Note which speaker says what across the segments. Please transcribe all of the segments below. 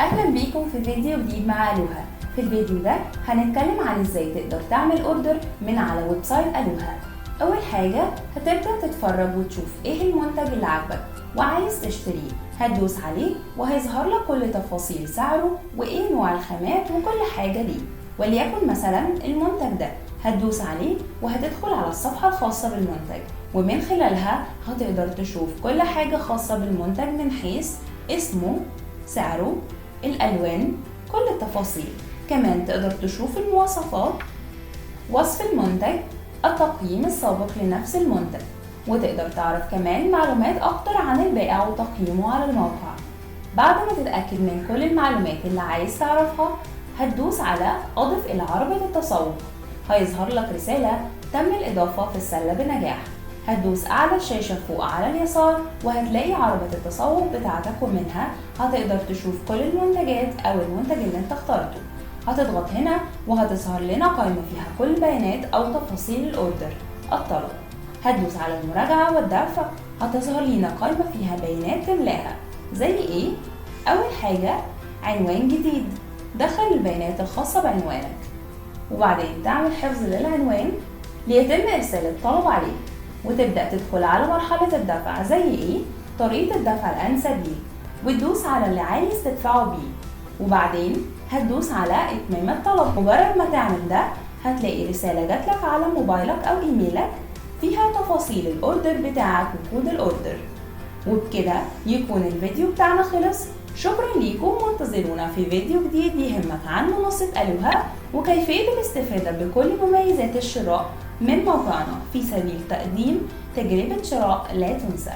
Speaker 1: اهلا بيكم في فيديو جديد مع الوها. في الفيديو ده هنتكلم عن ازاي تقدر تعمل اوردر من على ويب سايت الوها. اول حاجه هتبدا تتفرج وتشوف ايه المنتج اللي عاجبك وعايز تشتريه، هتدوس عليه وهيظهر لك كل تفاصيل سعره وايه نوع الخامات وكل حاجه ليه. وليكن مثلا المنتج ده، هتدوس عليه وهتدخل على الصفحه الخاصه بالمنتج، ومن خلالها هتقدر تشوف كل حاجه خاصه بالمنتج من حيث اسمه، سعره، الألوان، كل التفاصيل. كمان تقدر تشوف المواصفات، وصف المنتج، التقييم السابق لنفس المنتج، وتقدر تعرف كمان معلومات أكتر عن البائع وتقييمه على الموقع. بعد ما تتأكد من كل المعلومات اللي عايز تعرفها، هتدوس على أضف إلى عربة التسوق. هيظهر لك رسالة تم الإضافة في السلة بنجاح. هتدوس أعلى الشاشة فوق على اليسار وهتلاقي عربة التسوق بتاعتك، ومنها هتقدر تشوف كل المنتجات أو المنتج اللي انت اخترته. هتضغط هنا وهتظهر لنا قائمة فيها كل بيانات أو تفاصيل الأوردر. الطلب، هتدوس على المراجعة والدفع. هتظهر لنا قائمة فيها بيانات تملاها، زي ايه؟ أول حاجة عنوان جديد، دخل البيانات الخاصة بعنوانك، وبعدين تعمل حفظ للعنوان ليتم إرسال الطلب عليه، وتبدأ تدخل على مرحلة الدفع، زي ايه؟ طريقة الدفع الأنسب ليك، وتدوس على اللي عايز تدفعه بيه، وبعدين هتدوس على إتمام الطلب. مجرد ما تعمل ده هتلاقي رسالة جاتلك على موبايلك أو إيميلك فيها تفاصيل الأوردر بتاعك وكود الأوردر. وبكده يكون الفيديو بتاعنا خلص. شكرا ليكم، وانتظرونا في فيديو جديد يهمك عن منصة الوها وكيفية الاستفادة بكل مميزات الشراء من موقعنا في سبيل تقديم تجربة شراء لا تنسى.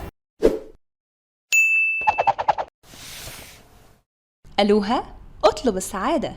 Speaker 1: الوها، اطلب السعادة.